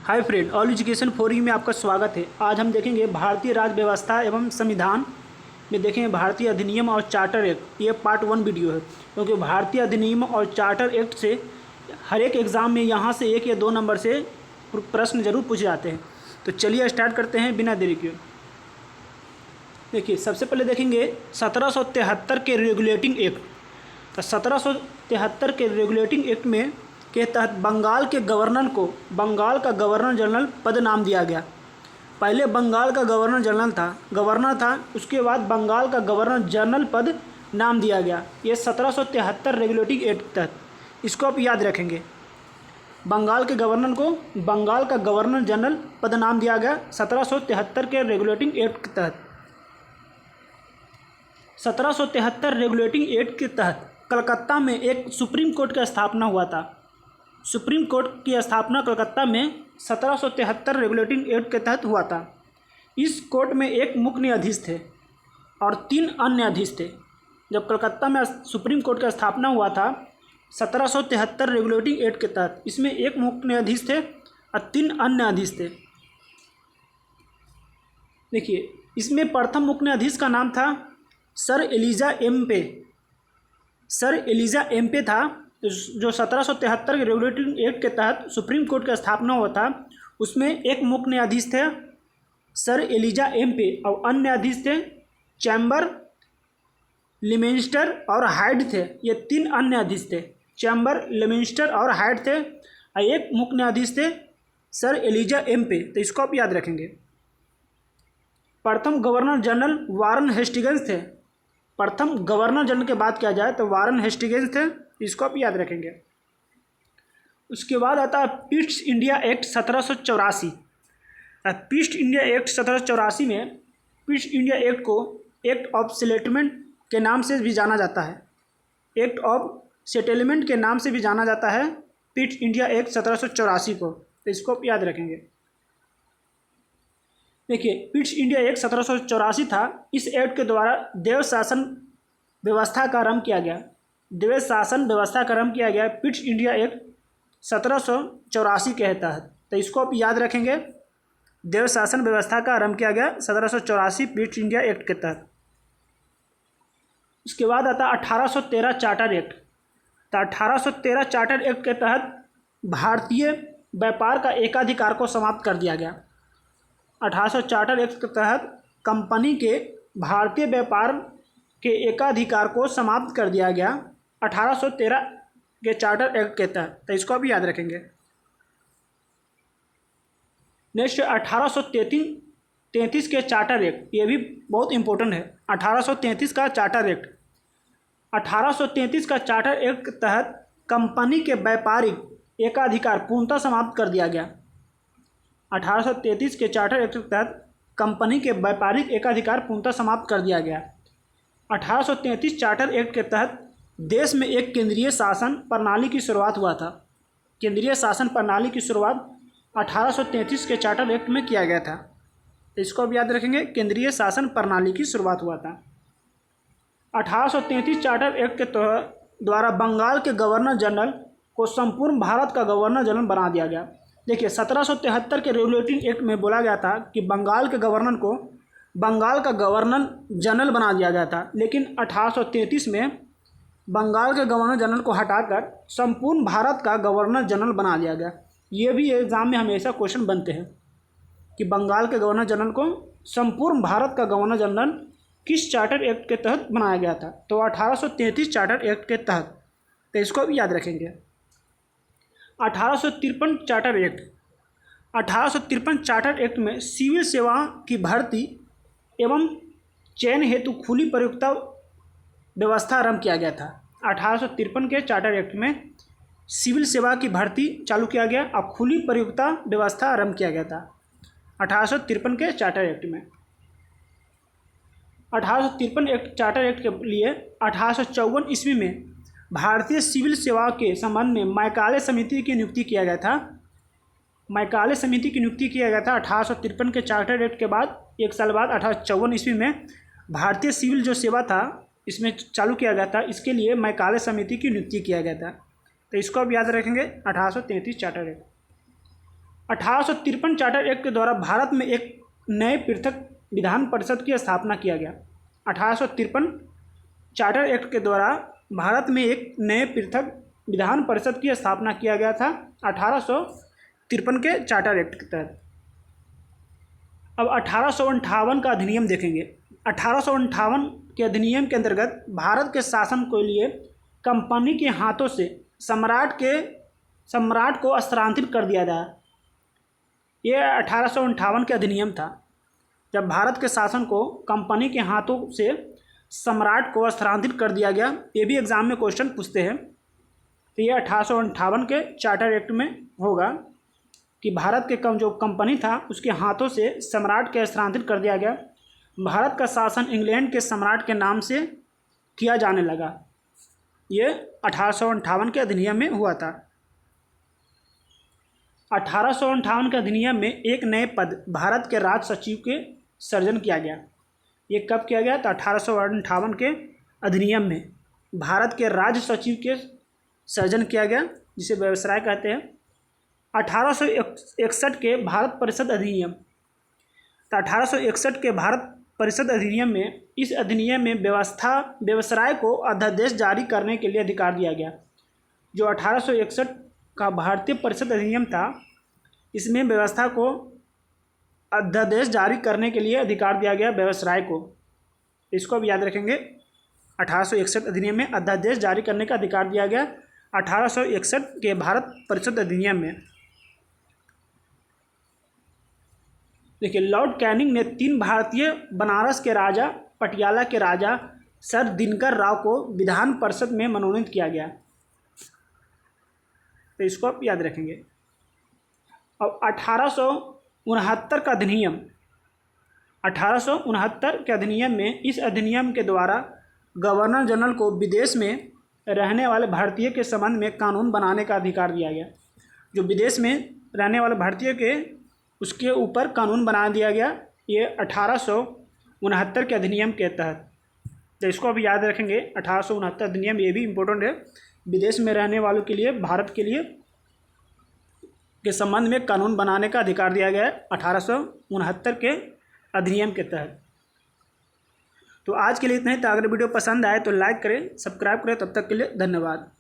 Hi friend, all education forum में आपका स्वागत है। आज हम देखेंगे भारतीय राज्य व्यवस्था एवं संविधान में देखेंगे भारतीय अधिनियम और चार्टर एक्ट। ये पार्ट 1 वीडियो है, क्योंकि भारतीय अधिनियम और चार्टर एक्ट से हर एक एग्ज़ाम में यहाँ से 1 या 2 नंबर से प्रश्न जरूर पूछे जाते हैं। तो चलिए स्टार्ट करते हैं बिना देरी के। देखिए, सबसे पहले देखेंगे 1773 के रेगुलेटिंग एक्ट। तो 1773 के रेगुलेटिंग एक्ट में के तहत बंगाल के गवर्नर को बंगाल का गवर्नर जनरल पद नाम दिया गया। पहले बंगाल का गवर्नर था, उसके बाद बंगाल का गवर्नर जनरल पद नाम दिया गया। ये 1773 रेगुलेटिंग एक्ट के तहत, इसको आप याद रखेंगे। बंगाल के गवर्नर को बंगाल का गवर्नर जनरल पद नाम दिया गया 1773 के रेगुलेटिंग एक्ट के तहत। 1773 रेगुलेटिंग एक्ट के तहत कलकत्ता में एक सुप्रीम कोर्ट की स्थापना हुआ था। सुप्रीम कोर्ट की स्थापना कलकत्ता में 1773 रेगुलेटिंग एक्ट के तहत हुआ था। इस कोर्ट में एक मुख्य न्यायाधीश थे और 3 अन्य न्यायाधीश थे। जब कलकत्ता में सुप्रीम कोर्ट की स्थापना हुआ था 1773 रेगुलेटिंग एक्ट के तहत, इसमें एक मुख्य न्यायाधीश थे और 3 अन्य न्यायाधीश थे। देखिए, इसमें प्रथम मुख्य न्यायाधीश का नाम था sir Elijah Impey. Sir Elijah Impey था, जो 1773 के रेगुलेटिंग एक्ट के तहत सुप्रीम कोर्ट का स्थापना हुआ था। उसमें एक मुख्य न्यायाधीश थे सर एलिजा एम्पे और अन्य न्यायाधीश थे चैम्बर, लिमेंस्टर और हाइड थे। ये 3 अन्य न्यायाधीश थे, चैम्बर, लिमेंस्टर और हाइड थे, और एक मुख्य न्यायाधीश थे सर एलिजा एम्पे। तो इसको आप याद रखेंगे। प्रथम गवर्नर जनरल वारन हेस्टिंग्स थे। प्रथम गवर्नर जनरल की बात किया जाए तो वारन हेस्टिंग्स थे, इसको आप याद रखेंगे। उसके बाद आता है Pitt's India Act 1784। Pitt's India Act 1784 में पीस इंडिया एक्ट को एक्ट ऑफ सेटलमेंट के नाम से भी जाना जाता है। एक्ट ऑफ सेटलमेंट के नाम से भी जाना जाता है पीस इंडिया एक्ट 1784 को। तो इसको आप याद रखेंगे। देखिए, पीस इंडिया एक्ट 1784 था। इस एक्ट के द्वारा देव शासन व्यवस्था का आरंभ किया गया। देव शासन व्यवस्था का आरंभ किया गया पीस इंडिया एक्ट 1784 के तहत। तो इसको आप याद रखेंगे। देव शासन व्यवस्था का आरंभ किया गया 1784 पीस इंडिया एक्ट के तहत। उसके बाद आता 1813 चार्टर एक्ट। तो 1813 चार्टर एक्ट के तहत भारतीय व्यापार का एकाधिकार को समाप्त कर दिया गया। 1800 चार्टर एक्ट के तहत कंपनी के भारतीय व्यापार के एकाधिकार को समाप्त कर दिया गया 1813 के चार्टर एक्ट के तहत। तो इसको भी याद रखेंगे। नेक्स्ट 1833 के चार्टर एक्ट, ये भी बहुत इंपॉर्टेंट है। 1833 का चार्टर एक्ट। 1833 का चार्टर एक्ट के तहत कंपनी के व्यापारिक एकाधिकार पूर्णतः समाप्त कर दिया गया। 1833 के चार्टर एक्ट के तहत कंपनी के व्यापारिक एकाधिकार पूर्णतः समाप्त कर दिया गया। 1833 चार्टर एक्ट के तहत देश में एक केंद्रीय शासन प्रणाली की शुरुआत हुआ था। केंद्रीय शासन प्रणाली की शुरुआत 1833 के चार्टर एक्ट में किया गया था। इसको अब याद रखेंगे, केंद्रीय शासन प्रणाली की शुरुआत हुआ था। 1833 चार्टर एक्ट के द्वारा बंगाल के गवर्नर जनरल को संपूर्ण भारत का गवर्नर जनरल बना दिया गया। देखिए, 1773 के रेगुलेटिंग एक्ट में बोला गया था कि बंगाल के गवर्नर को बंगाल का गवर्नर जनरल बना दिया गया था, लेकिन 1833 में बंगाल के गवर्नर जनरल को हटाकर संपूर्ण भारत का गवर्नर जनरल बना दिया गया। ये भी एग्ज़ाम में हमेशा क्वेश्चन बनते हैं कि बंगाल के गवर्नर जनरल को संपूर्ण भारत का गवर्नर जनरल किस चार्टर एक्ट के तहत बनाया गया था। तो 1833 चार्टर एक्ट के तहत। तो इसको भी याद रखेंगे। 1853 चार्टर एक्ट। 1853 चार्टर एक्ट में सिविल सेवा की भर्ती एवं चयन हेतु खुली प्रतियोगिता व्यवस्था आरंभ किया गया था। 1853 के चार्टर एक्ट में सिविल सेवा की भर्ती चालू किया गया और खुली प्रतियोगिता व्यवस्था आरंभ किया गया था 1853 के चार्टर एक्ट में। 1853 एक्ट चार्टर एक्ट के लिए 1854 ईस्वी में भारतीय सिविल सेवा के संबंध में मैकाले समिति की नियुक्ति किया गया था। मैकाले समिति की नियुक्ति किया गया था 1853 के चार्टर एक्ट के बाद। 1 साल बाद 1854 ईस्वी में भारतीय सिविल जो सेवा था इसमें चालू किया गया था। इसके लिए मैकाले समिति की नियुक्ति किया गया था। तो इसको अब याद रखेंगे 1833 चार्टर एक्ट। 1853 चार्टर एक्ट के द्वारा भारत में एक नए पृथक विधान परिषद की स्थापना किया गया। 1853 चार्टर एक्ट के द्वारा भारत में एक नए पृथक विधान परिषद की स्थापना किया गया था 1853 के चार्टर एक्ट के तहत। अब 1858 का अधिनियम देखेंगे। 1858 के अधिनियम के अंतर्गत भारत के शासन के लिए कंपनी के हाथों से सम्राट को स्थानांतरित कर दिया गया। ये 1858 के अधिनियम था, जब भारत के शासन को कंपनी के हाथों से सम्राट को स्थानांतरित कर दिया गया। ये भी एग्जाम में क्वेश्चन पूछते हैं। तो ये 1858 के चार्टर एक्ट में होगा कि भारत के जो कंपनी था उसके हाथों से सम्राट के स्थानांतरित कर दिया गया। भारत का शासन इंग्लैंड के सम्राट के नाम से किया जाने लगा। ये 1858 के अधिनियम में हुआ था। 1858 के अधिनियम में एक नए पद भारत के राज सचिव के सृजन किया गया। ये कब किया गया? तो 1858 के अधिनियम में भारत के राज्य सचिव के सृजन किया गया, जिसे व्यवसाय कहते हैं। 1861 के भारत परिषद अधिनियम। तो 1861 के भारत परिषद अधिनियम में, इस अधिनियम में व्यवसाय को अध्यादेश जारी करने के लिए अधिकार दिया गया। जो 1861 का भारतीय परिषद अधिनियम था, इसमें व्यवस्था को अध्यादेश जारी करने के लिए अधिकार दिया गया व्यवसाय को। इसको अब याद रखेंगे। 1861 अधिनियम में अध्यादेश जारी करने का अधिकार दिया गया 1861 के भारत परिषद अधिनियम में। देखिए, लॉर्ड कैनिंग ने 3 भारतीय बनारस के राजा, पटियाला के राजा सर दिनकर राव को विधान परिषद में मनोनीत किया गया। तो इसको आप याद रखेंगे। अब 1869 का अधिनियम। 1869 के अधिनियम में, इस अधिनियम के द्वारा गवर्नर जनरल को विदेश में रहने वाले भारतीय के संबंध में कानून बनाने का अधिकार दिया गया। जो विदेश में रहने वाले भारतीय के, उसके ऊपर कानून बना दिया गया। ये 1869 के अधिनियम के तहत। तो इसको अभी याद रखेंगे। 1869 अधिनियम ये भी इम्पोर्टेंट है। विदेश में रहने वालों के लिए, भारत के लिए के संबंध में कानून बनाने का अधिकार दिया गया है 1869 के अधिनियम के तहत। तो आज के लिए इतना ही था। अगर वीडियो पसंद आए तो लाइक करें, सब्सक्राइब करें। तब तक के लिए धन्यवाद।